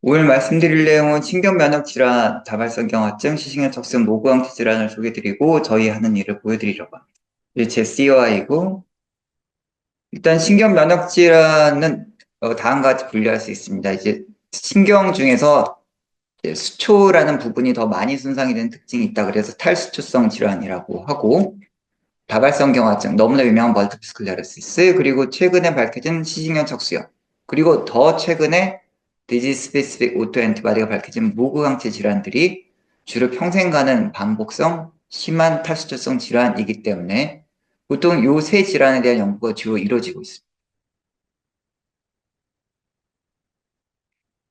오늘 말씀드릴 내용은 신경면역 질환, 다발성 경화증, 시신경 척수 모구항체 질환을 소개드리고 저희 하는 일을 보여드리려고 합니다. 이제 제 COI이고 일단 신경면역 질환은 다음과 같이 분류할 수 있습니다. 이제 신경 중에서 이제 수초라는 부분이 더 많이 손상이 되는 특징이 있다. 그래서 탈수초성 질환이라고 하고 다발성 경화증, 너무나 유명한 멀티플 스클레로시스, 그리고 최근에 밝혀진 시신경 척수염, 그리고 더 최근에 디지스 스페시픽 오토 엔티바디가 밝혀진 무구강체 질환들이 주로 평생 가는 반복성 심한 탈수초성 질환이기 때문에 보통 요 세 질환에 대한 연구가 주로 이루어지고 있습니다.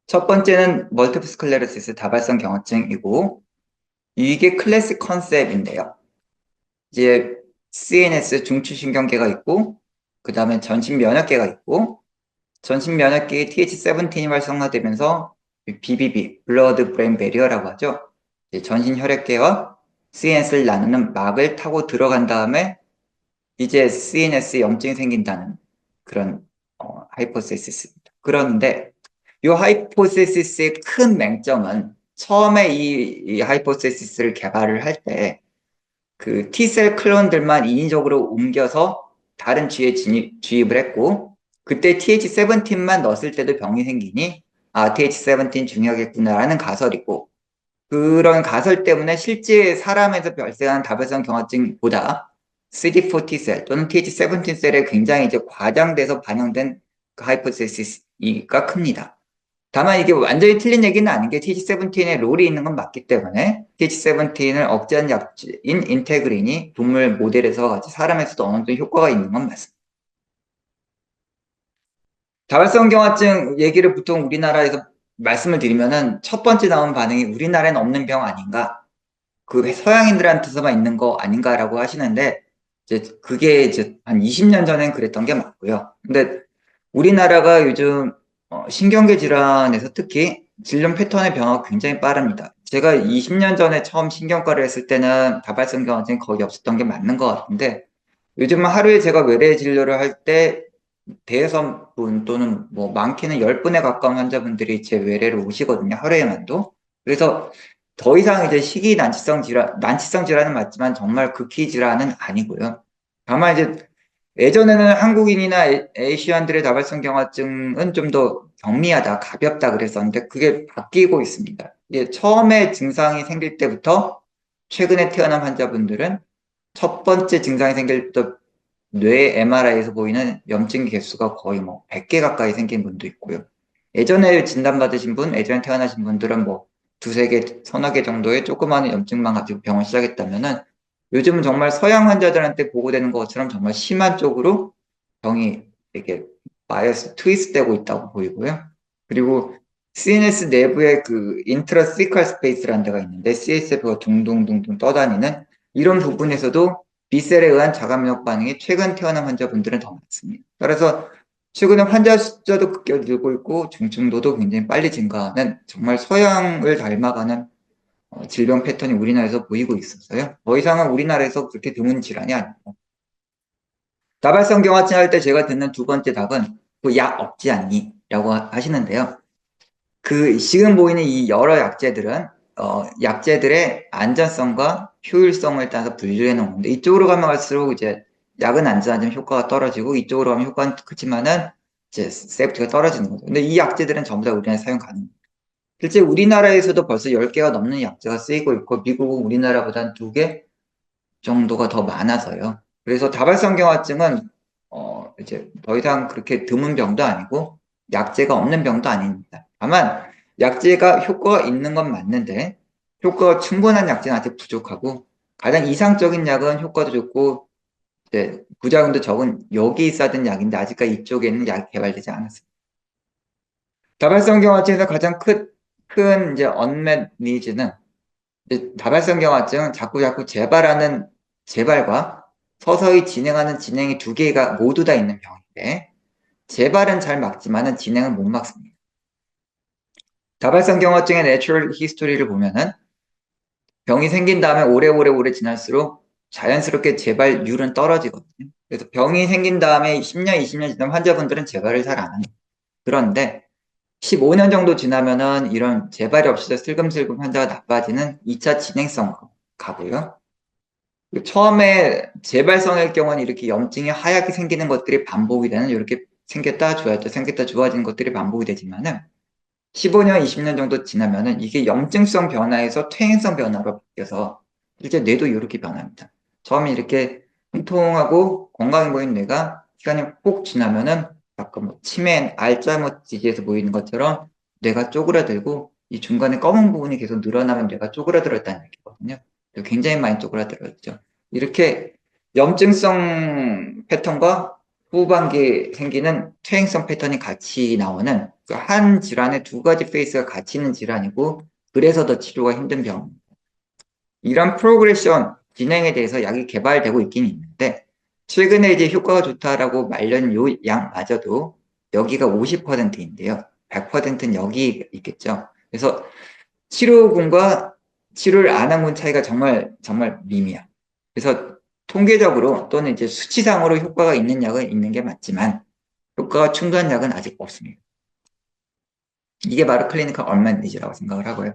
첫 번째는 멀티플 스클레로시스 다발성 경화증이고 이게 클래식 컨셉인데요. 이제 CNS 중추신경계가 있고 그 다음에 전신면역계가 있고 전신면역계의 TH17이 활성화되면서 BBB, 블러드 브레인 베리어라고 하죠. 전신혈액계와 CNS를 나누는 막을 타고 들어간 다음에 이제 CNS에 염증이 생긴다는 그런 하이포세시스입니다. 그런데 이 하이포세시스의 큰 맹점은 처음에 이 하이포세시스를 개발을 할 때 그 T셀 클론들만 인위적으로 옮겨서 다른 쥐에 주입을 했고 그때 TH17만 넣었을 때도 병이 생기니 TH17 중요하겠구나라는 가설이고 그런 가설 때문에 실제 사람에서 발생하는 다발성 경화증보다 CD4 T셀 또는 TH17셀에 굉장히 이제 과장돼서 반영된 그 하이포테시스가 큽니다. 다만 이게 완전히 틀린 얘기는 아닌 게 TH17에 롤이 있는 건 맞기 때문에 TH17을 억제한 약인 인테그린이 동물 모델에서 같이 사람에서도 어느 정도 효과가 있는 건 맞습니다. 다발성 경화증 얘기를 보통 우리나라에서 말씀을 드리면은 첫 번째 나온 반응이 우리나라에는 없는 병 아닌가? 그 서양인들한테서만 있는 거 아닌가라고 하시는데 이제 그게 이제 한 20년 전엔 그랬던 게 맞고요. 근데 우리나라가 요즘 신경계 질환에서 특히 진료 패턴의 변화가 굉장히 빠릅니다. 제가 20년 전에 처음 신경과를 했을 때는 다발성 경화증이 거의 없었던 게 맞는 것 같은데 요즘은 하루에 제가 외래 진료를 할 때 대여섯 분 또는 뭐 많게는 10분에 가까운 환자분들이 제 외래로 오시거든요. 하루에만도. 그래서 더 이상 이제 희귀 난치성 질환은 맞지만 정말 극희 질환은 아니고요. 다만 이제 예전에는 한국인이나 에이시안들의 다발성 경화증은 좀 더 경미하다, 가볍다 그랬었는데 그게 바뀌고 있습니다. 이게 처음에 증상이 생길 때부터 최근에 태어난 환자분들은 첫 번째 증상이 생길 때부터 뇌 MRI에서 보이는 염증 개수가 거의 뭐 100개 가까이 생긴 분도 있고요. 예전에 진단받으신 분, 예전에 태어나신 분들은 뭐 두세 개, 서너 개 정도의 조그마한 염증만 가지고 병을 시작했다면은 요즘은 정말 서양 환자들한테 보고되는 것처럼 정말 심한 쪽으로 병이 이렇게 바이어스 트위스트 되고 있다고 보이고요. 그리고 CNS 내부에 그 인트라시칼 스페이스라는 데가 있는데 CSF가 둥둥둥둥 떠다니는 이런 부분에서도 B셀에 의한 자가면역 반응이 최근 태어난 환자분들은 더 많습니다. 따라서 최근에 환자 숫자도 급격히 늘고 있고 중증도도 굉장히 빨리 증가하는 정말 서양을 닮아가는 질병 패턴이 우리나라에서 보이고 있어서요. 더 이상은 우리나라에서 그렇게 드문 질환이 아닙니다. 다발성 경화증 할 때 제가 듣는 두 번째 답은 그 약 없지 않니? 라고 하시는데요. 그 지금 보이는 이 여러 약제들은 약제들의 안전성과 효율성을 따라서 분류해 놓은 건데 이쪽으로 가면 갈수록 이제 약은 안전하지만 효과가 떨어지고 이쪽으로 가면 효과는 크지만은 이제 세이프티가 떨어지는 거죠. 근데 이 약제들은 전부 다 우리나라에 사용 가능합니다. 실제 우리나라에서도 벌써 10개가 넘는 약제가 쓰이고 있고 미국은 우리나라보다 한 2개 정도가 더 많아서요. 그래서 다발성 경화증은 이제 더 이상 그렇게 드문 병도 아니고 약제가 없는 병도 아닙니다. 다만 약제가 효과가 있는 건 맞는데 효과가 충분한 약제는 아직 부족하고 가장 이상적인 약은 효과도 좋고 이제 부작용도 적은 여기 있었던 약인데 아직까지 이쪽에는 약이 개발되지 않았습니다. 다발성 경화증에서 가장 큰 이제 언맷 니즈는 다발성 경화증은 자꾸 재발하는 재발과 서서히 진행하는 진행이 두 개가 모두 다 있는 병인데 재발은 잘 막지만은 진행은 못 막습니다. 다발성 경화증의 내추럴 히스토리를 보면은 병이 생긴 다음에 오래 지날수록 자연스럽게 재발률은 떨어지거든요. 그래서 병이 생긴 다음에 10년, 20년 지나면 환자분들은 재발을 잘 안 합니다. 그런데 15년 정도 지나면은 이런 재발이 없이도 슬금슬금 환자가 나빠지는 2차 진행성 가고요. 처음에 재발성일 경우는 이렇게 염증이 하얗게 생기는 것들이 반복이 되는, 이렇게 생겼다 좋아졌다 생겼다 좋아지는 것들이 반복이 되지만은 15년, 20년 정도 지나면은 이게 염증성 변화에서 퇴행성 변화로 바뀌어서 실제 뇌도 이렇게 변합니다. 처음에 이렇게 통통하고 건강해 보이는 뇌가 시간이 꼭 지나면은 가끔 뭐 치매, 알츠하이머 디지에서 보이는 것처럼 뇌가 쪼그라들고, 이 중간에 검은 부분이 계속 늘어나면 뇌가 쪼그라들었다는 얘기거든요. 굉장히 많이 쪼그라들었죠. 이렇게 염증성 패턴과 후반기에 생기는 퇴행성 패턴이 같이 나오는, 그 한 질환의 두 가지 페이스가 같이 있는 질환이고, 그래서 더 치료가 힘든 병입니다. 이런 프로그레션 진행에 대해서 약이 개발되고 있긴 있는데, 최근에 이제 효과가 좋다라고 말년 요 약마저도 여기가 50%인데요. 100%는 여기 있겠죠. 그래서 치료군과 치료를 안 한 군 차이가 정말 정말 미미야. 그래서 통계적으로 또는 이제 수치상으로 효과가 있는 약은 있는 게 맞지만 효과가 충분한 약은 아직 없습니다. 이게 바로 클리니컬 언맷 니즈라고 생각을 하고요.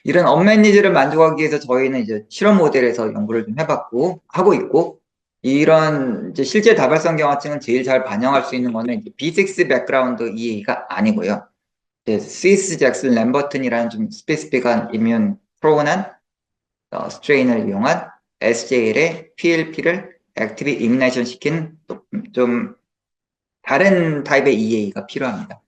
이런 언맷 니즈를 만족하기 위해서 저희는 이제 실험 모델에서 연구를 좀 해봤고 하고 있고, 이런 이제 실제 다발성 경화증은 제일 잘 반영할 수 있는 거는 이제 B6 백그라운드 EA가 아니고요. 스위스 잭슨 램버튼이라는 좀 스페시픽한 이뮨 프로그난 스트레인을 이용한 SJL의 PLP를 액티브 이미네이션 시킨 좀 다른 타입의 EA가 필요합니다.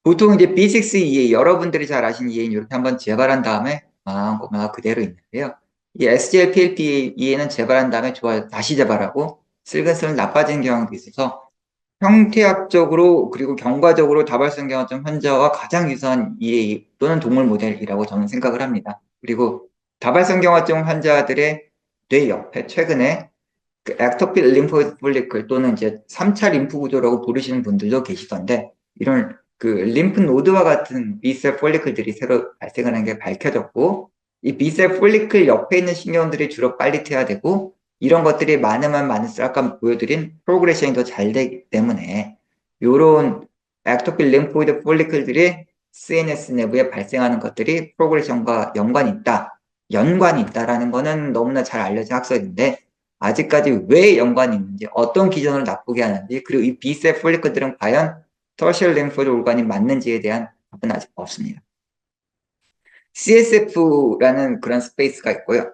보통 이제 B6 EA, 여러분들이 잘 아시는 EA는 이렇게 한번 재발한 다음에 고마워 그대로 있는데요. 이 SGLT-PLP EA는 재발한 다음에 다시 재발하고 슬근슬근 나빠지는 경향도 있어서 형태학적으로 그리고 경과적으로 다발성 경화증 환자와 가장 유사한 EA 또는 동물 모델이라고 저는 생각을 합니다. 그리고 다발성 경화증 환자들의 뇌 옆에 최근에 그 액토필 림포이드 폴리클 또는 이제 3차 림프 구조라고 부르시는 분들도 계시던데, 이런 그 림프 노드와 같은 B셀 폴리클들이 새로 발생하는 게 밝혀졌고, 이 B셀 폴리클 옆에 있는 신경들이 주로 빨리 퇴화되고, 이런 것들이 많으면 많을수록 아까 보여드린 프로그레션이 더 잘 되기 때문에 요런 액토필 림포이드 폴리클들이 CNS 내부에 발생하는 것들이 프로그레션과 연관이 있다라는 거는 너무나 잘 알려진 학설인데, 아직까지 왜 연관이 있는지, 어떤 기전을 나쁘게 하는지, 그리고 이 B셀 폴리클들은 과연 터셜 림포이드 올간이 맞는지에 대한 답은 아직 없습니다. CSF라는 그런 스페이스가 있고요.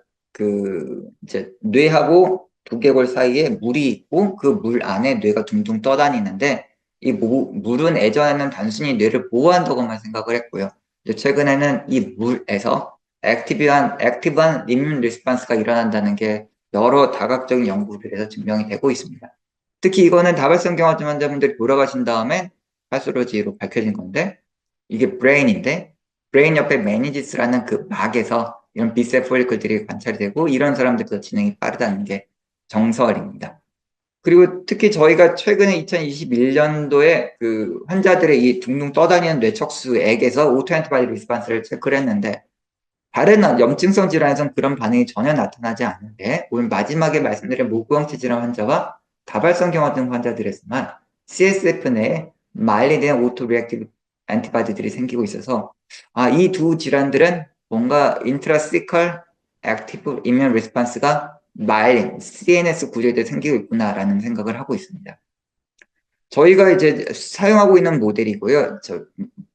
이제 뇌하고 두개골 사이에 물이 있고 그 물 안에 뇌가 둥둥 떠다니는데, 이 물은 예전에는 단순히 뇌를 보호한다고만 생각을 했고요. 이제 최근에는 이 물에서 액티브한 이뮨 리스판스가 일어난다는 게 여러 다각적인 연구들에서 증명이 되고 있습니다. 특히 이거는 다발성 경화증 환자분들이 돌아가신 다음에 파솔로지로 밝혀진 건데, 이게 브레인인데, 브레인 옆에 메니지스라는 그 막에서 이런 B셀 폴리클들이 관찰이 되고, 이런 사람들이 더 진행이 빠르다는 게 정설입니다. 그리고 특히 저희가 최근에 2021년도에 그 환자들의 이 둥둥 떠다니는 뇌척수액에서 오토앤티바디 리스판스를 체크를 했는데, 다른 염증성 질환에서는 그런 반응이 전혀 나타나지 않는데, 오늘 마지막에 말씀드린 모구형체 질환 환자와 다발성 경화증 환자들에서만 CSF 내에 마일리드한 오토 리액티브 안티바디들이 생기고 있어서, 이 두 질환들은 뭔가 인트라시컬 액티브 이뮨 리스판스가 마일린 CNS 구조에 생기고 있구나라는 생각을 하고 있습니다. 저희가 이제 사용하고 있는 모델이고요.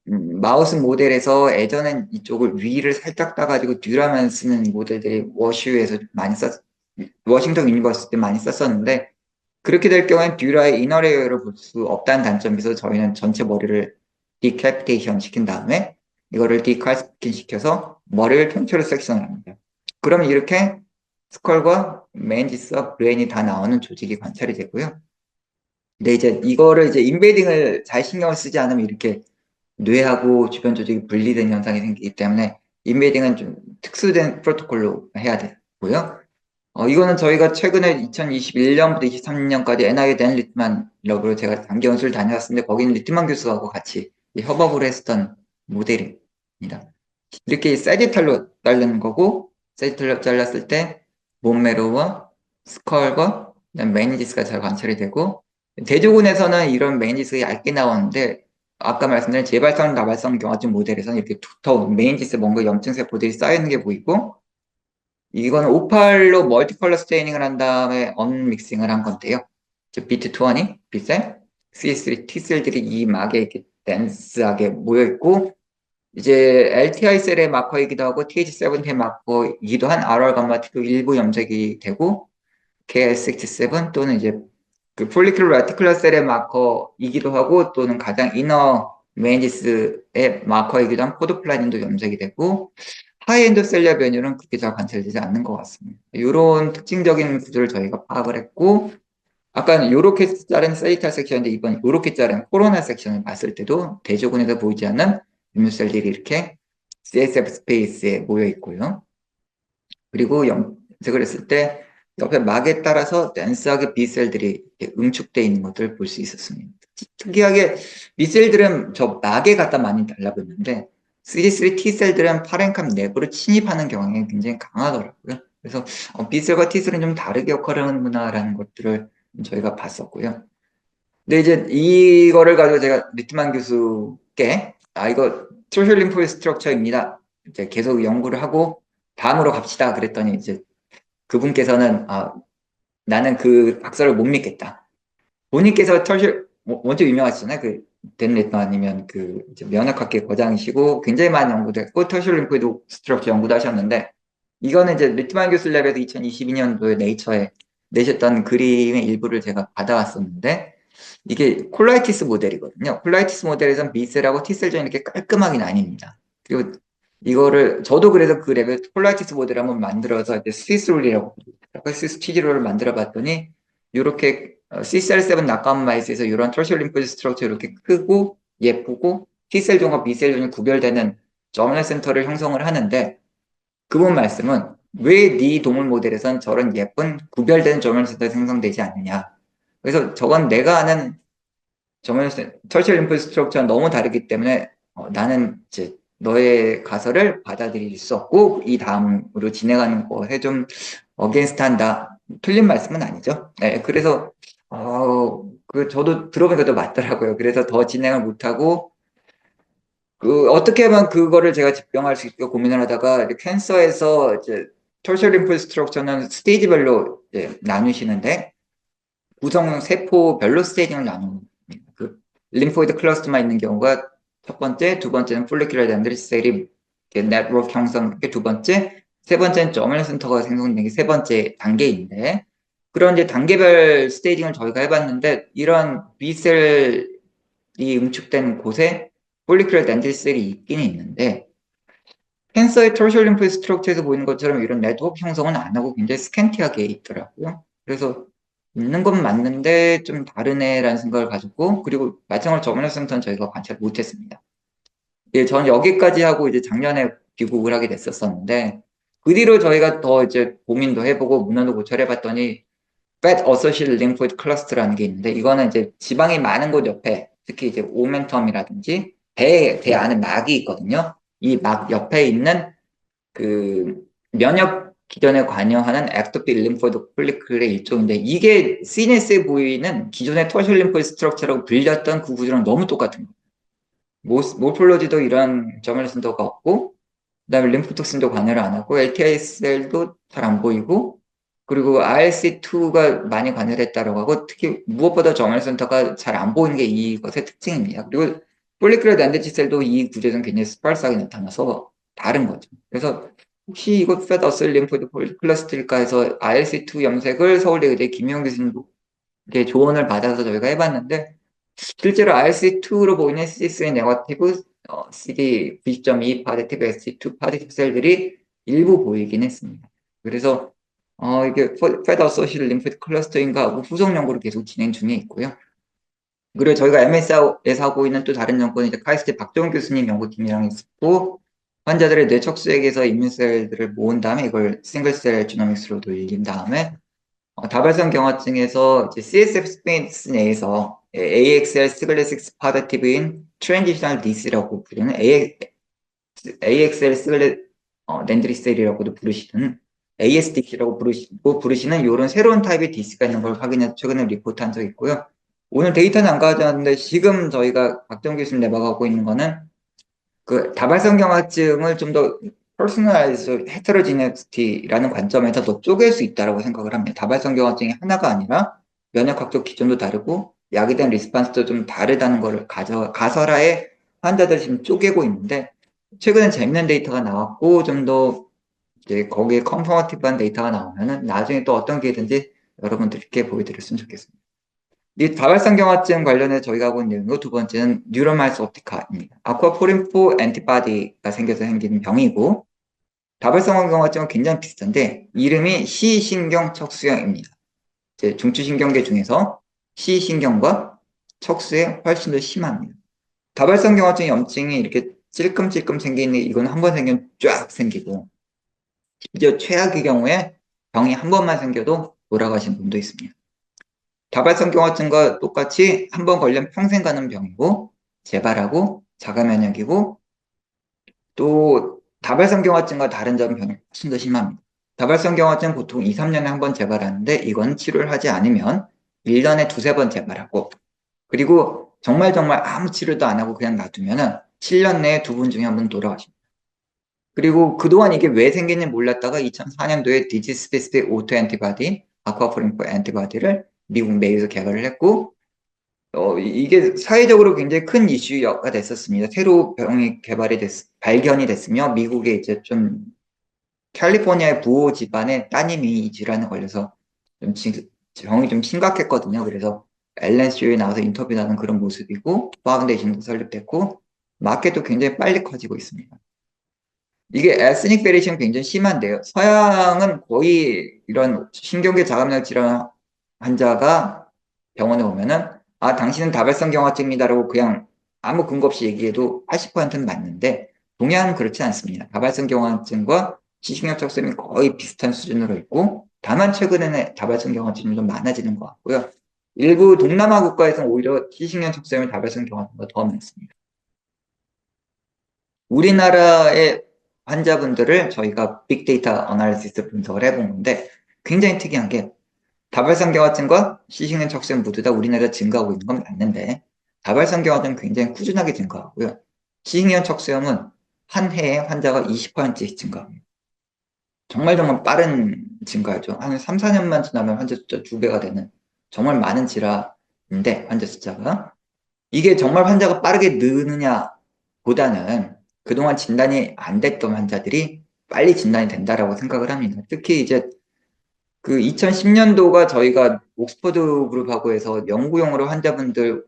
마우스 모델에서 예전엔 이쪽을 위를 살짝 따가지고 듀라만 쓰는 모델들이 워슈에서 많이 워싱턴 유니버시티 많이 썼었는데, 그렇게 될 경우엔 듀라의 이너레이어를 볼 수 없다는 단점에서 저희는 전체 머리를 디캐피테이션 시킨 다음에 이거를 디칼스킨 시켜서 머리를 통째로 섹션을 합니다. 그러면 이렇게 스컬과 메인지스와 브레인이 다 나오는 조직이 관찰이 되고요. 근데 이제 이거를 이제 인베딩을 잘 신경을 쓰지 않으면 이렇게 뇌하고 주변 조직이 분리된 현상이 생기기 때문에 인베딩은 좀 특수된 프로토콜로 해야 되고요. 이거는 저희가 최근에 2021년부터 23년까지 NIH 댄 리트만 럽으로 제가 단기 연수를 다녀왔는데, 거기는 리트만 교수하고 같이 협업을 했었던 모델입니다. 이렇게 세지탈로 자르는 거고, 세지탈로 잘랐을 때 몸매로와 스컬과 메니지스가 잘 관찰이 되고, 대조군에서는 이런 메니지스가 얇게 나오는데, 아까 말씀드린 재발성, 다발성 경화증 모델에서는 이렇게 두터운 메인지스 뭔가 염증 세포들이 쌓여있는 게 보이고, 이거는 58로 멀티컬러 스테이닝을 한 다음에 언믹싱을 한 건데요. 비트 20, B셀, CS3 T셀들이 이 막에 이렇게 댄스하게 모여있고, 이제 LTI 셀의 마커이기도 하고 TH17의 마커이기도 한 RR 감마티도 일부 염색이 되고, KL67 또는 이제 그 폴리큘러 레티큘러 셀의 마커이기도 하고 또는 가장 이너 메인지스의 마커이기도 한 포도플라닌도 염색이 되고 하이엔드 셀리아 변이는 그렇게 잘 관찰되지 않는 것 같습니다. 이런 특징적인 구조를 저희가 파악을 했고 아까 요렇게 자른 세이탈 섹션인데 이번 요렇게 자른 코로나 섹션을 봤을 때도 대조군에서 보이지 않는 이뮤셀들이 이렇게 CSF 스페이스에 모여 있고요. 그리고 염색을 했을 때 옆에 막에 따라서 댄스하게 B셀들이 응축되어 있는 것들을 볼 수 있었습니다. 특이하게 B셀들은 저 막에 갖다 많이 달라붙는데 CD3 T셀들은 파렌캄 내부로 침입하는 경향이 굉장히 강하더라고요. 그래서 B셀과 T셀은 좀 다르게 역할을 하는구나라는 것들을 저희가 봤었고요. 근데 이제 이거를 가지고 제가 리트만 교수께 이거 소셜 림프 스트럭처입니다. 이제 계속 연구를 하고 다음으로 갑시다 그랬더니 이제 그분께서는 나는 그 박사를 못 믿겠다. 본인께서 원체 유명하시잖아요. 댄 리트만이면 이제 면역학계 거장이시고 굉장히 많은 연구도 했고 터셜 림프이드 스트럭처 연구도 하셨는데 이거는 이제 리트만 교수 랩에서 2022년도에 네이처에 내셨던 그림의 일부를 제가 받아왔었는데 이게 콜라이티스 모델이거든요. 콜라이티스 모델에서는 B셀하고 T셀전이 이렇게 깔끔하게 나뉩니다. 그리고 이거를 저도 그래서 그 레벨 콜라이티스 모델을 한번 만들어서 이제 스위스롤이라고 스위스 치즈롤을 만들어 봤더니 이렇게 C셀7 낙감 마이스에서 이런 터셜 림프 스트럭처 이렇게 크고 예쁘고 T셀 존과 B셀 존이 구별되는 저널 센터를 형성을 하는데 그분 말씀은 왜 네 동물 모델에선 저런 예쁜 구별된 저널 센터 생성되지 않느냐. 그래서 저건 내가 아는 터셜 림프 스트럭처는 너무 다르기 때문에 나는 이제 너의 가설을 받아들일 수 없고 이 다음으로 진행하는 것에 좀 어게인스트 한다. 틀린 말씀은 아니죠. 네, 그래서 저도 들어보니까 또 맞더라고요. 그래서 더 진행을 못하고 어떻게 하면 그거를 제가疾병할 수 있게 고민을 하다가 캔서에서 이제 터셜 림프 스트럭처는 스테이지별로 이제 나누시는데 구성 세포별로 스테이징을 나눕니다. 림포이드 클러스터만 있는 경우가 첫 번째, 두 번째는 폴리큘러 덴드리트 셀이 네트워크 형성, 두 번째, 세 번째는 저널 센터가 생성된 게 세 번째 단계인데 그런 이제 단계별 스테이징을 저희가 해봤는데 이런 B셀이 응축된 곳에 폴리큘러 덴드리트 셀이 있긴 있는데 캔서의 터셜 림프 스트럭처에서 보이는 것처럼 이런 네트워크 형성은 안 하고 굉장히 스캔티하게 있더라고요. 그래서 있는 건 맞는데 좀 다르네라는 생각을 가졌고 그리고 마찬가지로 저널 센터는 저희가 관찰 못했습니다. 예, 전 여기까지 하고 이제 작년에 귀국을 하게 됐었었는데 그 뒤로 저희가 더 이제 고민도 해보고 문헌도 고찰해봤더니 Fat Associated Lymphoid Cluster라는 게 있는데 이거는 이제 지방이 많은 곳 옆에 특히 이제 오멘텀이라든지 배 안에 막이 있거든요. 이 막 옆에 있는 면역 기전에 관여하는 액토피 림포이드 폴리클의 일종인데 이게 CNS에 보이는 기존의 터셜 림포이드 스트럭처라고 불렸던 그 구조랑 너무 똑같은 거예요. 모폴로지도 이런 저널 센터가 없고 그다음에 림프톡신도 관여를 안 하고 LTI 셀도 잘 안 보이고 그리고 RC2가 많이 관여됐다고 하고 특히 무엇보다 저널 센터가 잘 안 보이는 게 이것의 특징입니다. 그리고 폴리클러 낸데치 셀도 이 구조에서는 굉장히 스팔스하게 나타나서 다른 거죠. 그래서 혹시 이거 페더스 림포이드 폴리클러스트일까 해서 RC2 염색을 서울대의대 김용 교수님께 조언을 받아서 저희가 해봤는데 실제로 RC2로 보이는 CD3 네거티브, CD9.2 파지티브, SC2 파지티브 셀들이 일부 보이긴 했습니다. 그래서 이게 페더 소셜 림프 클러스터인가 하고 후속 연구를 계속 진행 중에 있고요. 그리고 저희가 MS에서 하고 있는 또 다른 연구는 이제 카이스트 박종 교수님 연구팀이랑 있고 환자들의 뇌척수액에서 인민셀들을 모은 다음에 이걸 싱글셀 지노믹스로 돌린 다음에 다발성 경화증에서 이제 CSF 스페이스 내에서 AXL 시글레식 파더티브인 트랜지셔널 디스라고 부르는 AXL 시글레 렌드리셀이라고도 부르시는 ASDC라고 부르시는 이런 새로운 타입의 디스가 있는 걸 확인해서 최근에 리포트한 적이 있고요. 오늘 데이터는 안 가져왔는데 지금 저희가 박정 교수님 내박하고 있는 거는 그 다발성경화증을 좀 더 퍼스널라이즈 헤테로지네티라는 관점에서 더 쪼갤 수 있다라고 생각을 합니다. 다발성경화증이 하나가 아니라 면역학적 기준도 다르고 약에 대한 리스판스도 좀 다르다는 거를 가설하에 환자들이 지금 쪼개고 있는데 최근에 재밌는 데이터가 나왔고 좀 더 이제 거기에 컨퍼티브한 데이터가 나오면은 나중에 또 어떤 기회든지 여러분들께 보여드렸으면 좋겠습니다. 이 다발성경화증 관련해 저희가 하고 있는 내용이고 두 번째는 뉴로마이스 옵티카입니다. 아쿠아포린4 엔티바디가 생겨서 생기는 병이고 다발성경화증은 굉장히 비슷한데 이름이 시신경 척수형입니다. 이제 중추신경계 중에서 시신경과 척수에 훨씬 더 심합니다. 다발성경화증 염증이 이렇게 찔끔찔끔 생기는 이건 한 번 생기면 쫙 생기고 심지어 최악의 경우에 병이 한 번만 생겨도 돌아가신 분도 있습니다. 다발성경화증과 똑같이 한 번 걸리면 평생 가는 병이고 재발하고 자가면역이고 또 다발성경화증과 다른 점은 병이 훨씬 더 심합니다. 다발성경화증 보통 2, 3년에 한 번 재발하는데 이건 치료를 하지 않으면 1년에 두세 번 재발하고 그리고 정말 아무 치료도 안 하고 그냥 놔두면은 7년 내에 두 분 중에 한 분 돌아가십니다. 그리고 그동안 이게 왜 생긴지 몰랐다가 2004년도에 디지스 스페시픽 오토 엔티바디, 아쿠아포린4 엔티바디를 미국 메이에서 개발을 했고 이게 사회적으로 굉장히 큰 이슈가 됐었습니다. 새로 병이 발견이 됐으며, 미국에 이제 좀, 캘리포니아의 부호 집안에 따님이 이 질환에 걸려서 병이 좀 심각했거든요. 그래서 LNC에 나와서 인터뷰하는 그런 모습이고, 파운데이션도 설립됐고, 마켓도 굉장히 빨리 커지고 있습니다. 이게 에스닉 베리에이션 굉장히 심한데요. 서양은 거의 이런 신경계 자가면역 질환 환자가 병원에 오면은 당신은 다발성경화증이다라고 그냥 아무 근거 없이 얘기해도 80%는 맞는데 동양은 그렇지 않습니다. 다발성경화증과 시신경 척수염이 거의 비슷한 수준으로 있고 다만 최근에는 다발성경화증이 좀 많아지는 것 같고요. 일부 동남아 국가에서는 오히려 시신경 척수염이 다발성경화증보다 더 많습니다. 우리나라의 환자분들을 저희가 빅데이터 어나리시스 분석을 해본 건데 굉장히 특이한 게 다발성경화증과 시신경 척수염 모두 다 우리나라에 증가하고 있는 건 맞는데 다발성경화증은 굉장히 꾸준하게 증가하고요. 시신경 척수염은 한 해에 환자가 20%씩 증가합니다. 정말 빠른 증가죠. 한 3, 4년만 지나면 환자 숫자 2배가 되는 정말 많은 질환인데 환자 숫자가 이게 정말 환자가 빠르게 느느냐 보다는 그동안 진단이 안 됐던 환자들이 빨리 진단이 된다라고 생각을 합니다. 특히 이제 그 2010년도가 저희가 옥스퍼드 그룹하고 해서 연구용으로 환자분들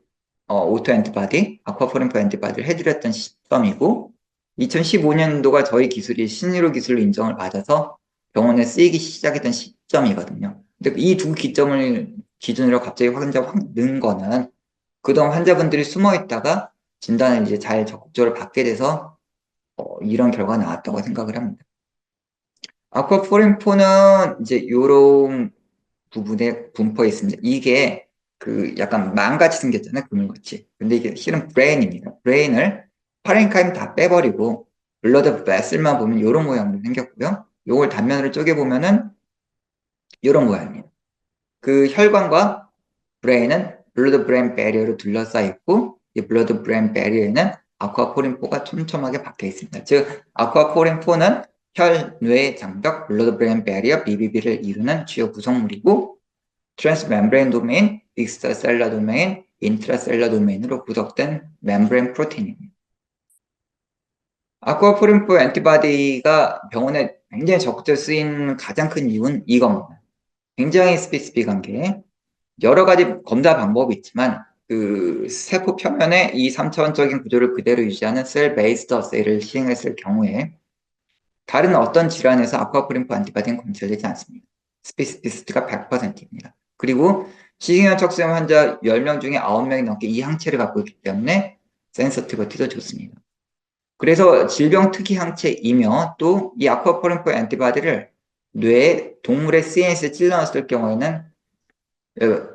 오토 엔티바디, 아쿠아포린4 엔티바디를 해드렸던 시점이고 2015년도가 저희 기술이 신의료 기술로 인정을 받아서 병원에 쓰이기 시작했던 시점이거든요. 근데 이 두 기점을 기준으로 갑자기 환자가 확 는 거는 그동안 환자분들이 숨어 있다가 진단을 이제 잘 적극적으로 받게 돼서 이런 결과가 나왔다고 생각을 합니다. 아쿠아포린4는 이제 요런 부분에 분포해 있습니다. 이게 그 약간 망같이 생겼잖아요. 그물같이. 근데 이게 실은 브레인입니다. 브레인을 파렌카임 다 빼버리고 블러드 베슬만 보면 요런 모양으로 생겼고요. 요걸 단면으로 쪼개보면은 요런 모양이에요. 그 혈관과 브레인은 블러드 브레인 배리어로 둘러싸여 있고 이 블러드 브레인 배리어에는 아쿠아포린4가 촘촘하게 박혀 있습니다. 즉 아쿠아포린4는 혈, 뇌, 장벽, 블러드 브레인 배리어, BBB를 이루는 주요 구성물이고 트랜스멤브레인 도메인, 익스트라셀러 도메인, 인트라셀러 도메인으로 구성된 멤브레인 프로테인입니다. 아쿠아포린4 엔티바디가 병원에 굉장히 적극적으로 쓰인 가장 큰 이유는 이겁니다. 굉장히 스페시픽한 게 여러 가지 검사 방법이 있지만 그 세포 표면에 이 3차원적인 구조를 그대로 유지하는 셀 베이스드 어세이를 시행했을 경우에 다른 어떤 질환에서 아쿠아포린4 안티바디는 검출되지 않습니다. 스페시피시티가 100%입니다. 그리고 시행형 척수염 환자 10명 중에 9명이 넘게 이 항체를 갖고 있기 때문에 센서티비티도 좋습니다. 그래서 질병 특이 항체이며 또 이 아쿠아포린4 안티바디를 뇌 동물의 CNS에 찔러넣었을 경우에는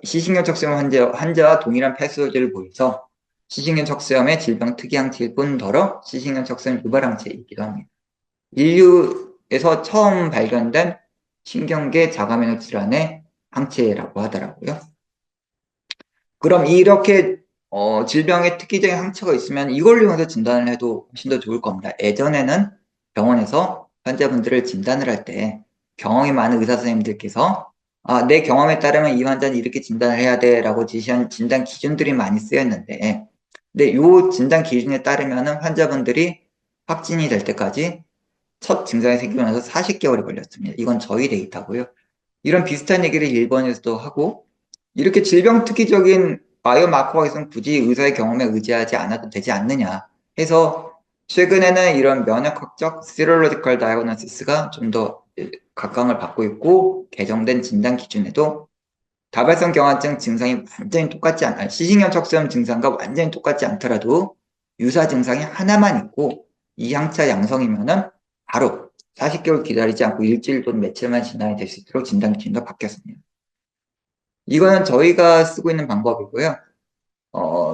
시신경 척수염 환자와 동일한 패스워드를 보여서 시신경 척수염의 질병 특이 항체일 뿐더러 시신경 척수염 유발 항체이기도 합니다. 인류에서 처음 발견된 신경계 자가면역 질환의 항체라고 하더라고요. 그럼 이렇게 질병의 특이적인 상처가 있으면 이걸 이용해서 진단을 해도 훨씬 더 좋을 겁니다. 예전에는 병원에서 환자분들을 진단을 할 때 경험이 많은 의사 선생님들께서 내 경험에 따르면 이 환자는 이렇게 진단을 해야 돼라고 지시한 진단 기준들이 많이 쓰였는데, 근데 요 진단 기준에 따르면은 환자분들이 확진이 될 때까지 첫 증상이 생기고 나서 40개월이 걸렸습니다. 이건 저희 데이터고요. 이런 비슷한 얘기를 일본에서도 하고, 이렇게 질병 특이적인 바이오마커가 있으면 굳이 의사의 경험에 의지하지 않아도 되지 않느냐 해서 최근에는 이런 면역학적 Serological Diagnosis가 좀 더 각광을 받고 있고, 개정된 진단 기준에도 다발성 경화증 증상이 완전히 똑같지 않아, 시신경 척수염 증상과 완전히 똑같지 않더라도 유사 증상이 하나만 있고 이 항체 양성이면은 바로 40개월 기다리지 않고 일주일 또는 며칠만 지나야 될 수 있도록 진단 기준도 바뀌었습니다. 이거는 저희가 쓰고 있는 방법이고요.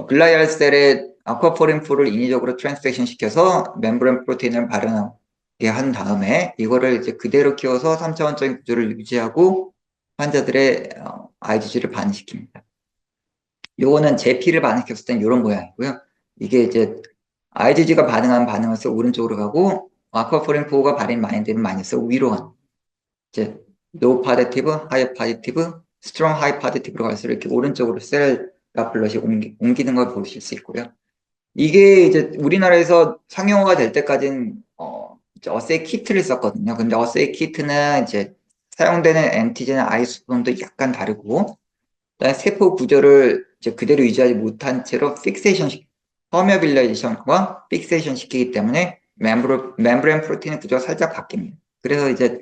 글라이알 셀에 아쿠아포린4를 인위적으로 트랜스펙션 시켜서 멤브레인 프로테인을 발현하게 한 다음에 이거를 이제 그대로 키워서 3차원적인 구조를 유지하고 환자들의 IgG를 반응시킵니다. 요거는 제 피를 반응시켰을 땐 이런 모양이고요. 이게 이제 IgG가 반응한 반응에서 오른쪽으로 가고 아쿠아포린4가 발현이 많이 되면 마이너스 위로 가는, 이제 low positive, high positive, strong high positive로 갈수록 이렇게 오른쪽으로 셀과 블럿이 옮기는 걸 보실 수 있고요. 이게 이제 우리나라에서 상용화가 될 때까지는 이제 어세이 키트를 썼거든요. 근데 어세이 키트는 이제 사용되는 엔티젠 아이소톤도 약간 다르고, 그다음에 세포 구조를 이제 그대로 유지하지 못한 채로 퍼메빌라이제이션과 픽세이션 시키기 때문에 멤브레인 프로틴의 구조가 살짝 바뀝니다. 그래서 이제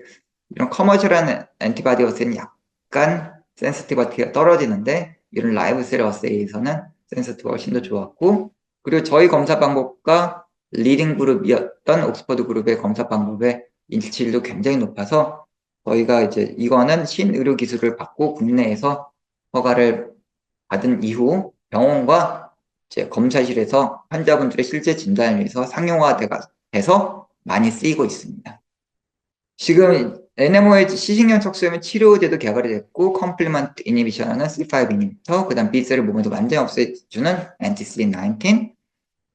이런 커머셜한 엔티바디 어세이는 약간 센시티비티가 떨어지는데, 이런 라이브 셀 어세이에서는 센시티비티가 훨씬 더 좋았고, 그리고 저희 검사 방법과 리딩 그룹이었던 옥스퍼드 그룹의 검사 방법의 일치율도 굉장히 높아서 저희가 이제 이거는 신의료 기술을 받고 국내에서 허가를 받은 이후 병원과 이제 검사실에서 환자분들의 실제 진단을 위해서 상용화돼서 많이 쓰이고 있습니다. 지금 NMOH 시신경 척수염의 치료제도 개발이 됐고, 컴플리먼트 이니비션하는 C5 이니비터, 그 다음 B셀을 몸에서 완전히 없애주는 anti-CD19,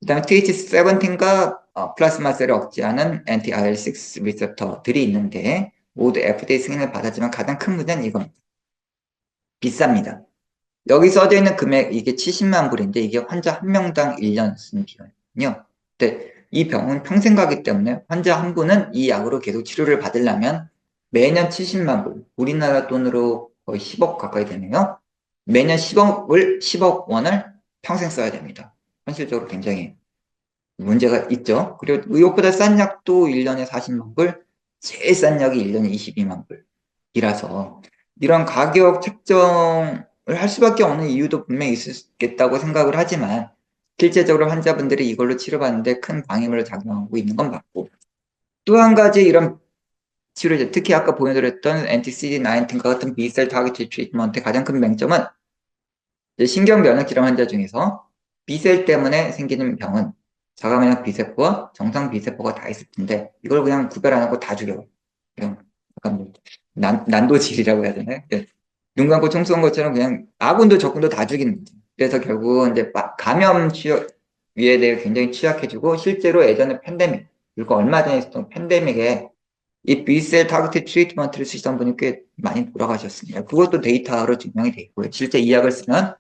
그 다음에 TH17과 플라스마 셀을 억제하는 anti-IL6 리셉터들이 있는데 모두 FDA 승인을 받았지만 가장 큰 문제는 이겁니다. 비쌉니다. 여기 써져 있는 금액, 이게 70만 불인데 이게 환자 한 명당 1년 쓰는 비용이거든요. 근데 이 병은 평생 가기 때문에 환자 한 분은 이 약으로 계속 치료를 받으려면 매년 70만 불, 우리나라 돈으로 거의 10억 가까이 되네요. 매년 10억 원을 평생 써야 됩니다. 현실적으로 굉장히 문제가 있죠. 그리고 의혹보다 싼 약도 1년에 40만 불, 제일 싼 약이 1년에 22만 불이라서 이런 가격 책정을 할 수밖에 없는 이유도 분명히 있겠다고 생각을 하지만, 실제적으로 환자분들이 이걸로 치료받는데 큰 방해물을 작용하고 있는 건 맞고, 또 한 가지 이런 치료제, 특히 아까 보여드렸던 anti-CD19과 같은 B셀 타겟 트리트먼트의 가장 큰 맹점은 신경 면역 질환 환자 중에서 B셀 때문에 생기는 병은 자가면역 B세포와 정상 B세포가 다 있을 텐데 이걸 그냥 구별 안 하고 다 죽여요. 그냥 약간 뭐 난도질이라고 해야 되나요? 눈 감고 총 쏜 것처럼 그냥 아군도 적군도 다 죽이는 거죠. 그래서 결국은 이제 감염 위에 대해 굉장히 취약해지고, 실제로 예전에 팬데믹, 그리고 얼마 전에 있었던 팬데믹에 이 B셀 타겟 트리트먼트를 쓰시던 분이 꽤 많이 돌아가셨습니다. 그것도 데이터로 증명이 돼 있고요. 실제 이 약을 쓰면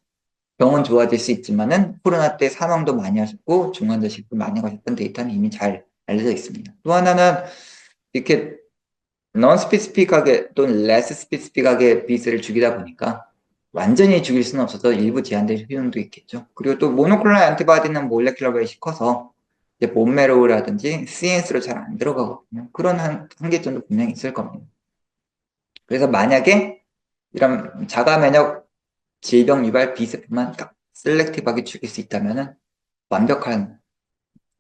병은 좋아질 수 있지만은 코로나 때 사망도 많이 하셨고 중환자실도 많이 가셨던 데이터는 이미 잘 알려져 있습니다. 또 하나는 이렇게 non-specific하게 또는 less specific하게 비스를 죽이다 보니까 완전히 죽일 수는 없어서 일부 제한된 효용도 있겠죠. 그리고 또 모노클로널 안티바디는 몰레큘러 웨이트이 커서 이제 본메로우라든지 CNS로 잘 안 들어가거든요. 그런 한계점도 분명히 있을 겁니다. 그래서 만약에 이런 자가 면역 질병 유발 비세포만 딱 셀렉티브하게 죽일 수 있다면은 완벽한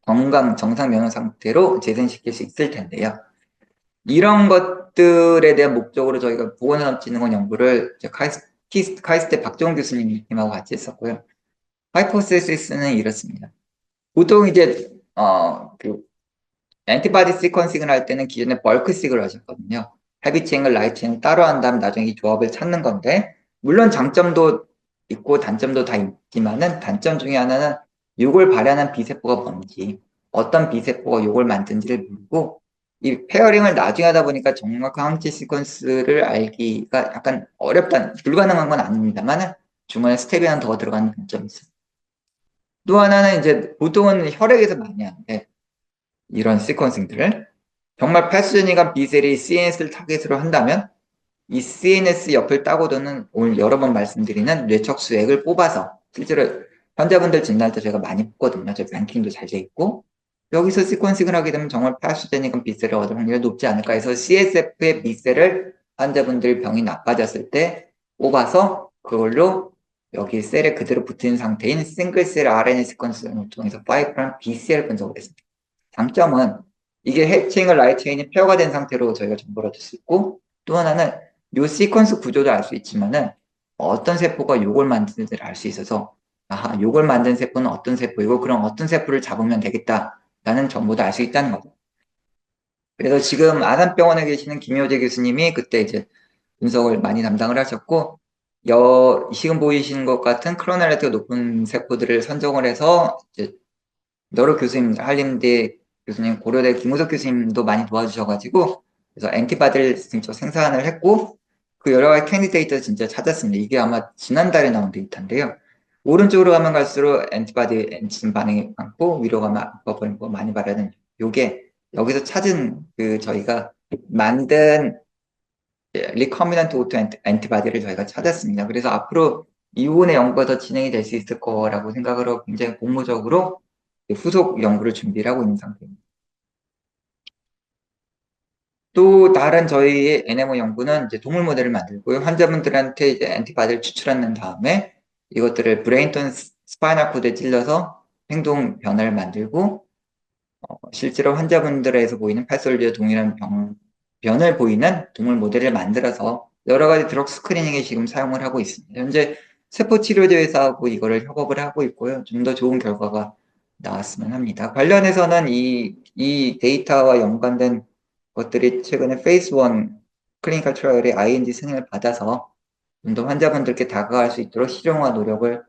건강 정상 면역 상태로 재생시킬 수 있을 텐데요. 이런 것들에 대한 목적으로 저희가 보건산업진흥원 연구를 카이스트 박정훈 교수님하고 같이 했었고요. 하이포세시스는 이렇습니다. 보통 이제 그 엔티바디 시퀀싱을 할 때는 기존에 벌크식을 하셨거든요. 헤비체인과 라이트체인을 따로 한 다음에 나중에 이 조합을 찾는 건데, 물론 장점도 있고 단점도 다 있지만은 단점 중에 하나는 요걸 발현한 B세포가 뭔지, 어떤 B세포가 요걸 만든지를 모르고 이 페어링을 나중에 하다 보니까 정확한 항체 시퀀스를 알기가 약간 어렵다, 불가능한 건 아닙니다만은 중간에 스텝이 하나 더 들어가는 단점이 있어요. 또 하나는 이제 보통은 혈액에서 많이 하는데 이런 시퀀싱들을 정말 패스전이간 B셀이 CNS를 타겟으로 한다면 이 CNS 옆을 따고 도는 오늘 여러 번 말씀드리는 뇌척수액을 뽑아서 실제로 환자분들 진단할 때 제가 많이 뽑거든요. 저 랭킹도 잘 돼 있고 여기서 시퀀싱을 하게 되면 정말 패스제닉은 B셀을 얻을 확률이 높지 않을까 해서 CSF의 B셀을 환자분들 병이 나빠졌을 때 뽑아서 그걸로 여기 셀에 그대로 붙은 상태인 싱글셀 RNA 시퀀스를 통해서 5' BCL 분석을 했습니다. 장점은 이게 해칭을 라이트체인이 페어가 된 상태로 저희가 정보를 얻을 수 있고 또 하나는 요 시퀀스 구조도 알 수 있지만은 어떤 세포가 요걸 만드는지를 알 수 있어서 아하 요걸 만든 세포는 어떤 세포이고 그럼 어떤 세포를 잡으면 되겠다라는 정보도 알 수 있다는 거죠. 그래서 지금 아산병원에 계시는 김효재 교수님이 그때 이제 분석을 많이 담당을 하셨고 지금 보이시는 것 같은 클로날리티가 높은 세포들을 선정을 해서 이제 여러 교수님, 한림대 교수님, 고려대 김우석 교수님도 많이 도와주셔가지고, 그래서 엔티바디를 직접 생산을 했고, 그 여러 가지 캔디데이터 진짜 찾았습니다. 이게 아마 지난달에 나온 데이터인데요. 오른쪽으로 가면 갈수록 엔티바디 엔진 반응이 많고, 위로 가면 아쿠아포린포가 많이 발현은 요게, 여기서 찾은 저희가 만든 리커미넌트 오토 엔티바디를 저희가 찾았습니다. 그래서 앞으로 이 부분의 연구가 더 진행이 될 수 있을 거라고 생각을 하고 굉장히 공모적으로 후속 연구를 준비를 하고 있는 상태입니다. 또 다른 저희의 NMO 연구는 이제 동물 모델을 만들고요. 환자분들한테 이제 엔티바디를 추출하는 다음에 이것들을 브레인 또는 스파이널 코드에 찔러서 행동 변화를 만들고 실제로 환자분들에서 보이는 패솔리와 동일한 변을 보이는 동물 모델을 만들어서 여러 가지 드럭 스크리닝에 지금 사용을 하고 있습니다. 현재 세포치료제회사하고 이거를 협업을 하고 있고요. 좀 더 좋은 결과가 나왔으면 합니다. 관련해서는 이 데이터와 연관된 것들이 최근에 페이스 1 클리니컬 트라이얼의 IND 승인을 받아서 좀 더 환자분들께 다가갈 수 있도록 실용화 노력을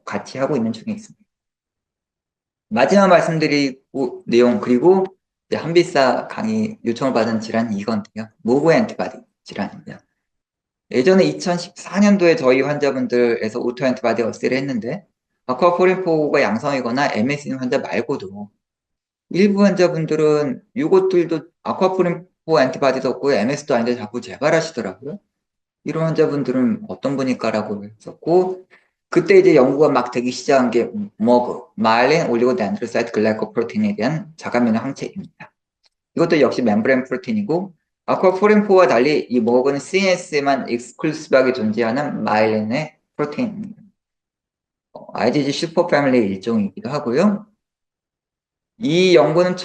같이 하고 있는 중에 있습니다. 마지막 말씀드리고 내용 그리고 이제 한비싸 강의 요청을 받은 질환이 이건데요. 모브 엔티바디 질환입니다. 예전에 2014년도에 저희 환자분들에서 오토 엔티바디 어세를 했는데 아쿠아포린포가 양성이거나 MS인 환자 말고도 일부 환자분들은 이것들도 아쿠아포린포 엔티바디도 없고 MS도 아닌데 자꾸 재발하시더라고요. 이런 환자분들은 어떤 분일까라고 했었고 그때 이제 연구가 막 되기 시작한 게 머그, 마일린 올리고데ን드로사이트 글라이코프로틴에 대한 자가면역 항체입니다. 이것도 역시 멤브레인 프로틴이고 아쿠아포린4와 달리 이 머그는 CNS에만 익스클루시브하게 존재하는 마일린의 프로틴입니다. IgG 슈퍼패밀리의 일종이기도 하고요. 이 연구는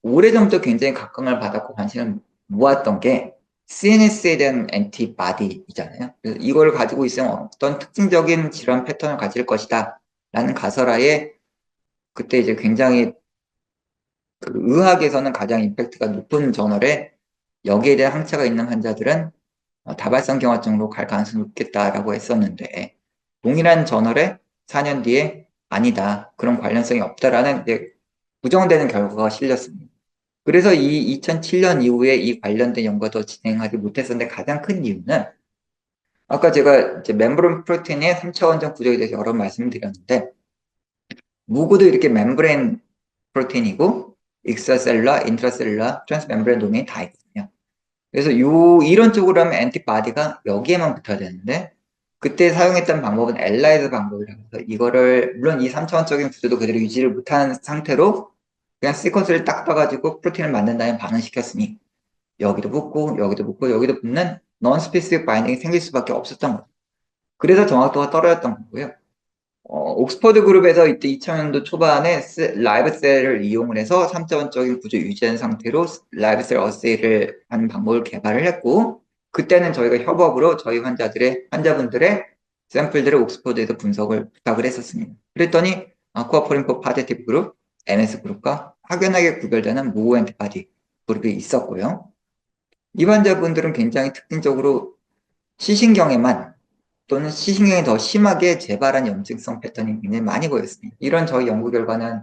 오래전부터 굉장히 각광을 받았고 관심을 모았던 게 CNS에 대한 엔티바디이잖아요. 그래서 이걸 가지고 있으면 어떤 특징적인 질환 패턴을 가질 것이다 라는 가설하에 그때 이제 굉장히 그 의학에서는 가장 임팩트가 높은 저널에 여기에 대한 항체가 있는 환자들은 다발성 경화증으로 갈 가능성이 높겠다라고 했었는데 동일한 저널에 4년 뒤에 아니다. 그런 관련성이 없다라는 이제 부정되는 결과가 실렸습니다. 그래서 이 2007년 이후에 이 관련된 연구가 더 진행하지 못했었는데 가장 큰 이유는 아까 제가 이제 멤브레인 프로틴의 3차원적 구조에 대해서 여러 말씀을 드렸는데 무구도 이렇게 멤브레인 프로틴이고 익스트라셀룰라, 인트라셀룰라, 트랜스멤브레인 도메인이 다 있거든요. 그래서 이런 쪽으로 하면 엔티바디가 여기에만 붙어야 되는데 그때 사용했던 방법은 엘라이즈 방법이라서 이거를 물론 이 3차원적인 구조도 그대로 유지를 못하는 상태로 그냥 시퀀스를 딱 떠가지고 프로틴을 만든 다음에 반응시켰으니 여기도 붙고 여기도 붙고 여기도 붙는 non specific 바인딩이 생길 수밖에 없었던 거죠. 그래서 정확도가 떨어졌던 거고요. 옥스퍼드 그룹에서 이때 2000년도 초반에 라이브셀을 이용을 해서 3차원적인 구조 유지한 상태로 라이브셀 어세이를 하는 방법을 개발을 했고 그때는 저희가 협업으로 저희 환자분들의 샘플들을 옥스퍼드에서 분석을 부탁을 했었습니다. 그랬더니 아쿠아포린포 파제티브 그룹, MS 그룹과 확연하게 구별되는 모어 엔티바디 그룹이 있었고요. 이 환자분들은 굉장히 특징적으로 시신경에만 또는 시신경이 더 심하게 재발한 염증성 패턴이 굉장히 많이 보였습니다. 이런 저희 연구 결과는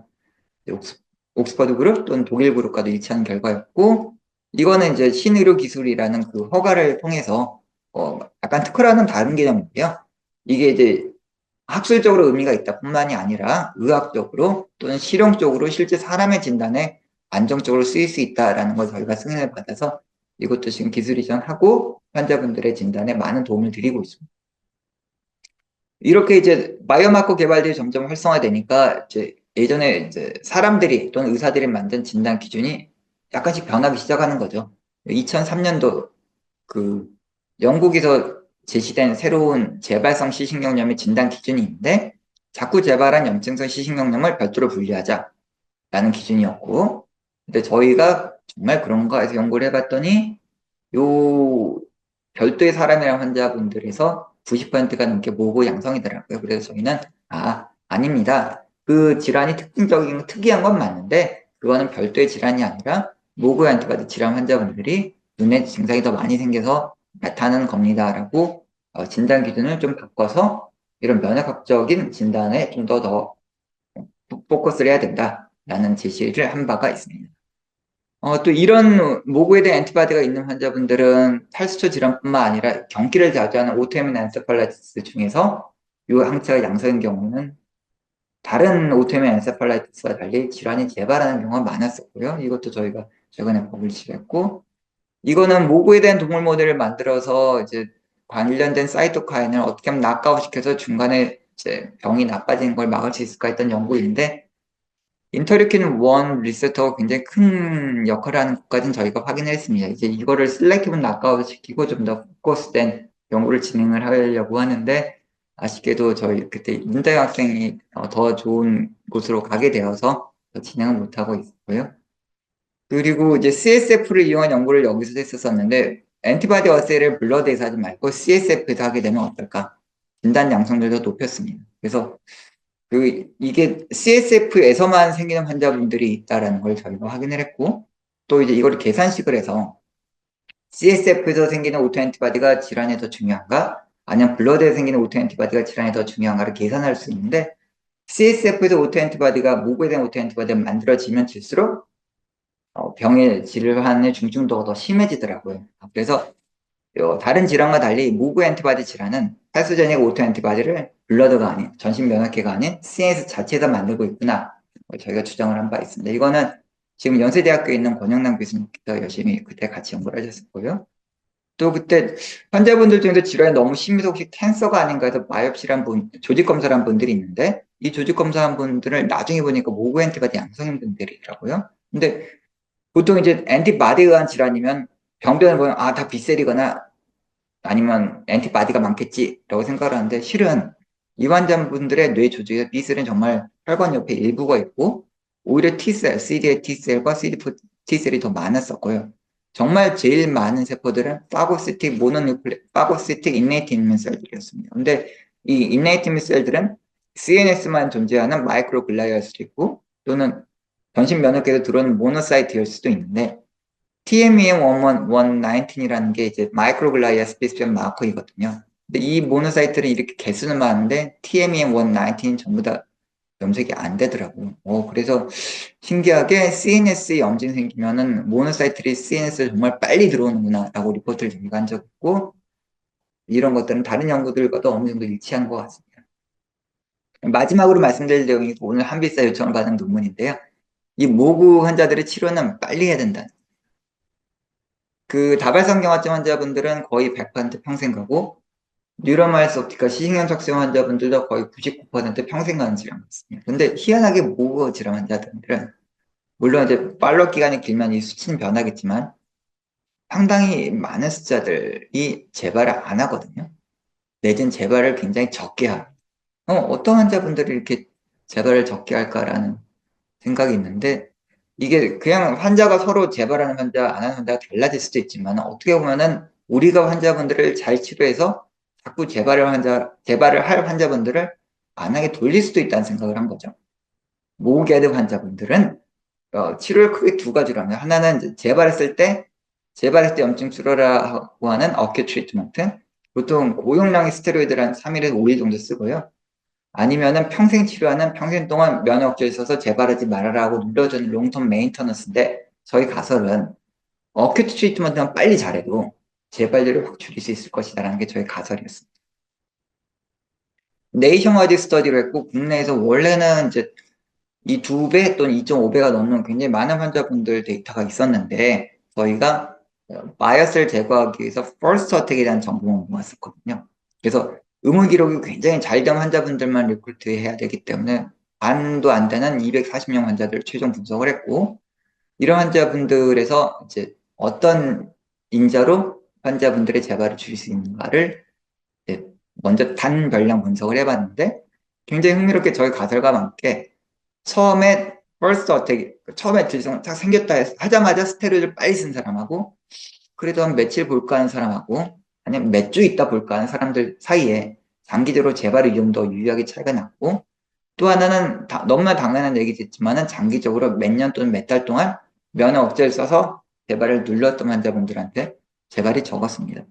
옥스퍼드 그룹 또는 독일 그룹과도 일치하는 결과였고, 이거는 이제 신의료 기술이라는 그 허가를 통해서 약간 특허랑은 다른 개념인데요. 이게 이제 학술적으로 의미가 있다 뿐만이 아니라 의학적으로 또는 실용적으로 실제 사람의 진단에 안정적으로 쓰일 수 있다라는 걸 저희가 승인을 받아서 이것도 지금 기술 이전하고 환자분들의 진단에 많은 도움을 드리고 있습니다. 이렇게 이제 바이오마커 개발들이 점점 활성화되니까 이제 예전에 이제 사람들이 또는 의사들이 만든 진단 기준이 약간씩 변하기 시작하는 거죠. 2003년도 그 영국에서 제시된 새로운 재발성 시신경염의 진단 기준이 있는데 자꾸 재발한 염증성 시신경염을 별도로 분리하자라는 기준이었고, 근데 저희가 정말 그런가 해서 연구를 해봤더니 요 별도의 사람이랑 환자분들에서 90%가 넘게 모고 양성이더라고요. 그래서 저희는 아닙니다. 그 질환이 특징적인 특이한 건 맞는데 그거는 별도의 질환이 아니라 모고 안티바디 질환 환자분들이 눈에 증상이 더 많이 생겨서 나타나는 겁니다라고 진단 기준을 좀 바꿔서 이런 면역학적인 진단에 좀 더 포커스를 해야 된다라는 제시를 한 바가 있습니다. 또 이런 모구에 대한 엔티바디가 있는 환자분들은 탈수초 질환뿐만 아니라 경기를 자주 하는 오토이뮨 엔세팔라이티스 중에서 이 항체가 양성인 경우는 다른 오토이뮨 엔세팔라이티스와 달리 질환이 재발하는 경우가 많았었고요. 이것도 저희가 최근에 퍼블리시를 했고, 이거는 모구에 대한 동물 모델을 만들어서 이제 관련된 사이토카인을 어떻게 하면 낙아웃시켜서 중간에 이제 병이 나빠지는 걸 막을 수 있을까 했던 연구인데, 인터류킨 1 리셉터가 굉장히 큰 역할을 하는 것까지는 저희가 확인을 했습니다. 이제 이거를 셀렉티브 낙아웃 시키고 좀 더 포커스된 연구를 진행을 하려고 하는데, 아쉽게도 저희 그때 인대 학생이 더 좋은 곳으로 가게 되어서 더 진행을 못하고 있고요. 그리고 이제 CSF를 이용한 연구를 여기서 했었었는데, 엔티바디 어세이를 블러드에서 하지 말고 CSF에서 하게 되면 어떨까? 진단 양성률도 높였습니다. 그래서 이게 CSF에서만 생기는 환자분들이 있다라는 걸 저희가 확인을 했고, 또 이제 이걸 계산식을 해서 CSF에서 생기는 오토엔티바디가 질환에 더 중요한가? 아니면 블러드에 생기는 오토엔티바디가 질환에 더 중요한가를 계산할 수 있는데, CSF에서 오토엔티바디가 모구에 대한 오토엔티바디가 만들어지면 질수록 병의 질환의 중증도가 더 심해지더라고요. 그래서 다른 질환과 달리 모구 엔티바디 질환은 탈수제닉 오토 엔티바디를 블러드가 아닌 전신 면역계가 아닌 CNS 자체에서 만들고 있구나, 저희가 주장을 한 바 있습니다. 이거는 지금 연세대학교에 있는 권영남 교수님께서 열심히 그때 같이 연구를 하셨고요. 또 그때 환자분들 중에서 질환이 너무 심해서 혹시 캔서가 아닌가 해서 바이옵시를 분, 조직 검사를 한 분들이 있는데, 이 조직 검사한 분들을 나중에 보니까 모구 엔티바디 양성인 분들이더라고요. 근데 보통 이제 엔티바디에 의한 질환이면 병변을 보면 다 B셀이거나 아니면 엔티바디가 많겠지라고 생각을 하는데, 실은 이 환자분들의 뇌 조직에 B셀은 정말 혈관 옆에 일부가 있고 오히려 T셀, CD8 T셀과 CD4 T셀이 더 많았었고요. 정말 제일 많은 세포들은 파고시틱 인네이트 이뮨 셀들이었습니다. 근데 이 인네이트 이뮨 셀들은 CNS만 존재하는 마이크로글라이알 수도 있고 또는 전신 면역계에서 들어오는 모노사이트일 수도 있는데, TMEM119이라는 게 이제 마이크로글라이아 스페시픽 마커이거든요. 근데 이 모노사이트는 이렇게 개수는 많은데 TMEM119은 전부 다 염색이 안 되더라고요. 그래서 신기하게 CNS에 염증이 생기면은 모노사이트들이 CNS에 정말 빨리 들어오는구나 라고 리포트를 저희가 한 적 있고, 이런 것들은 다른 연구들과도 어느 정도 일치한 것 같습니다. 마지막으로 말씀드릴 내용이 오늘 한빛사 요청을 받은 논문인데요. 이 모구 환자들의 치료는 빨리 해야 된다. 그 다발성경화증 환자분들은 거의 100% 평생 가고, 뉴로마이스 옵티카 시신경 척수 환자분들도 거의 99% 평생 가는 질환이 있습니다. 근데 희한하게 모구 질환 환자들은 물론 이제 팔로업 기간이 길면 이 수치는 변하겠지만 상당히 많은 숫자들이 재발을 안 하거든요. 내지는 재발을 굉장히 적게 하고, 어떤 환자분들이 이렇게 재발을 적게 할까라는 생각이 있는데, 이게 그냥 환자가 서로 재발하는 환자, 안 하는 환자가 달라질 수도 있지만, 어떻게 보면은 우리가 환자분들을 잘 치료해서 자꾸 재발을 할 환자분들을 안 하게 돌릴 수도 있다는 생각을 한 거죠. 모기아드 환자분들은 치료를 크게 두 가지로 합니다. 하나는 재발했을 때 염증 치료라고 하는 어큐 트리트먼트, 보통 고용량의 스테로이드를 한 3일에서 5일 정도 쓰고요. 아니면은 평생 치료하는 평생 동안 면역 억제를 써서 재발하지 말아라 하고 눌러주는 롱텀 메인터넌스인데 저희 가설은 어큐트 트리트먼트만 빨리 잘해도 재발률을 확 줄일 수 있을 것이다라는 게 저희 가설이었습니다. 네이션와이드 스터디로 했고 국내에서 원래는 이제 이 2배 또는 2.5배가 넘는 굉장히 많은 환자분들 데이터가 있었는데 저희가 바이어스를 제거하기 위해서 퍼스트 어택에 대한 정보만 모았었거든요. 그래서 의무 기록이 굉장히 잘 된 환자분들만 리크루트해야 되기 때문에 반도 안 되는 240명 환자들을 최종 분석을 했고 이런 환자분들에서 이제 어떤 인자로 환자분들의 재발을 줄일 수 있는가를 이제 먼저 단별량 분석을 해봤는데 굉장히 흥미롭게 저희 가설과 함께 처음에 퍼스트 어택 처음에 질병 딱 생겼다 하자마자 스테로이드를 빨리 쓴 사람하고 그래도 한 며칠 볼까 하는 사람하고 아니면 몇 주 있다 볼까 하는 사람들 사이에 장기적으로 재발이 좀 더 유의하게 차이가 났고 또 하나는 너무나 당연한 얘기겠지만은 장기적으로 몇 년 또는 몇 달 동안 면역 억제를 써서 재발을 눌렀던 환자분들한테 재발이 적었습니다.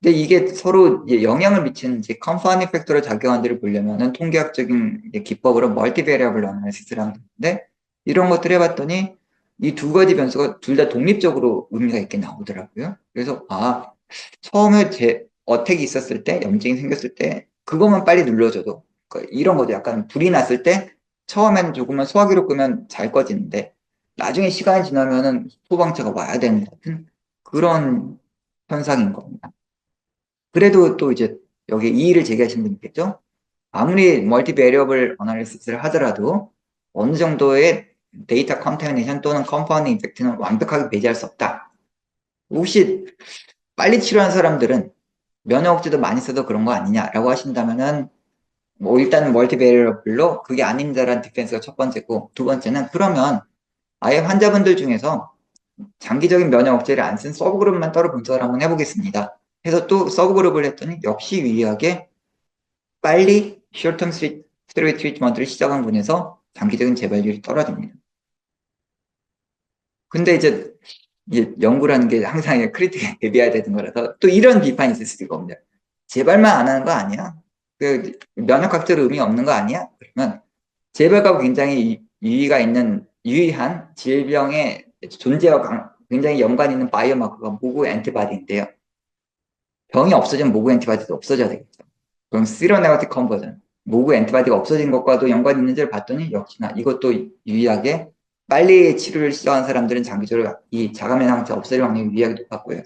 근데 이게 서로 영향을 미치는지 컨파운딩 팩터를 작용한 데를 보려면은 통계학적인 기법으로 멀티베리어블 어널리시스를 하면 되는데 이런 것들 해봤더니 이 두 가지 변수가 둘 다 독립적으로 의미가 있게 나오더라고요. 그래서 처음에 어택이 있었을 때 염증이 생겼을 때 그것만 빨리 눌러줘도 그러니까 이런 거죠. 약간 불이 났을 때 처음에는 조금만 소화기로 끄면 잘 꺼지는데 나중에 시간이 지나면은 소방차가 와야 되는 것 같은 그런 현상인 겁니다. 그래도 또 이제 여기 이의를 제기하시는 분 있겠죠? 아무리 멀티 베리어블 어널리시스를 하더라도 어느 정도의 데이터 컨테미네이션 또는 컴파운딩 이펙트는 완벽하게 배제할 수 없다. 혹시 빨리 치료한 사람들은 면역 억제도 많이 써도 그런 거 아니냐라고 하신다면은 뭐 일단은 멀티 베리어블로 그게 아닌다라는 디펜스가 첫 번째고 두 번째는 그러면 아예 환자분들 중에서 장기적인 면역 억제를 안 쓴 서브그룹만 따로 분석을 한번 해보겠습니다. 해서 또 서브그룹을 했더니 역시 유의하게 빨리 숏텀 스테로이드 트리트먼트를 시작한 분에서 장기적인 재발률이 떨어집니다. 근데 이제 연구라는 게 항상 크리틱에 대비해야 되는 거라서 또 이런 비판이 있을 수도 있거든요. 재발만 안 하는 거 아니야? 그 면역학적 의미 없는 거 아니야? 그러면 재발과 굉장히 유의한 질병의 존재와 굉장히 연관 있는 바이오마커가 모구 앤티바디인데요. 병이 없어지면 모구 앤티바디도 없어져야 되겠죠. 그럼 시로네가티브 컨버전, 모구 앤티바디가 없어진 것과도 연관이 있는지를 봤더니 역시나 이것도 유의하게 빨리 치료를 시작한 사람들은 장기적으로 이 자가면 항체 없어질 확률이 유의하게 높았고요.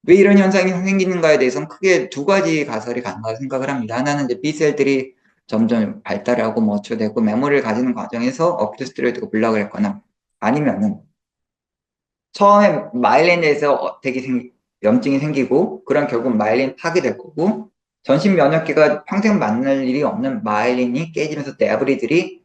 왜 이런 현상이 생기는가에 대해서는 크게 두 가지 가설이 가능하다고 생각을 합니다. 하나는 이제 B셀들이 점점 발달하고 머초되고 메모리를 가지는 과정에서 어큐트 스테로이드가 블락을 했거나 아니면은 처음에 마일린에서 염증이 생기고 그럼 결국 마일린 파괴될 거고 전신 면역계가 평생 만날 일이 없는 마일린이 깨지면서 데브리들이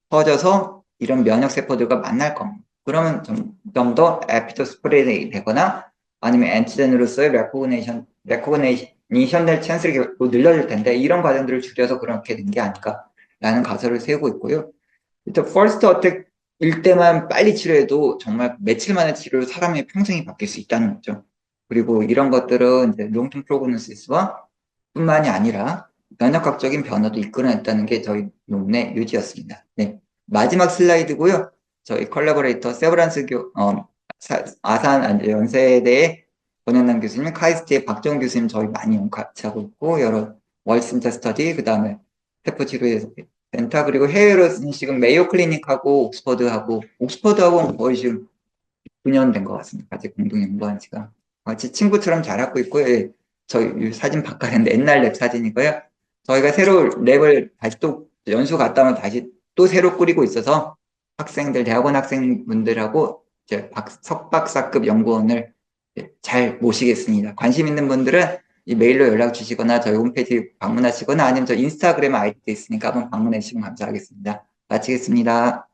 퍼져서 이런 면역 세포들과 만날 겁니다. 그러면 점점 더 에피토 스프레이 되거나 아니면 엔티젠으로서의 레코그네이션 될 찬스를 늘려줄 텐데 이런 과정들을 줄여서 그렇게 된 게 아닐까라는 가설을 세우고 있고요. 일단 퍼스트 어택일 때만 빨리 치료해도 정말 며칠 만에 치료로 사람의 평생이 바뀔 수 있다는 거죠. 그리고 이런 것들은 이제 롱텀 프로그노시스와 뿐만이 아니라 면역학적인 변화도 이끌어냈다는 게 저희 논문의 요지였습니다. 네. 마지막 슬라이드고요. 저희 컬래버레이터 세브란스 아산 연세대의 권현남 교수님, 카이스트의 박정 교수님 저희 많이 같이 하고 있고 여러 월슨자 스터디, 그 다음에 세포 치료에 센터 그리고 해외로는 지금 메이오 클리닉하고 옥스퍼드하고 거의 지금 9년 된 것 같습니다. 같이 공동 연구한 지가 같이 친구처럼 잘하고 있고요. 예, 저희 사진 바꿔냈는데 옛날 랩 사진이고요. 저희가 새로 랩을 다시 또 연수 갔다 오면 다시 또 새로 꾸리고 있어서 학생들 대학원 학생분들하고 이제 석박사급 연구원을 잘 모시겠습니다. 관심 있는 분들은 이 메일로 연락 주시거나 저희 홈페이지 방문하시거나 아니면 저 인스타그램 아이디도 있으니까 한번 방문해 주시면 감사하겠습니다. 마치겠습니다.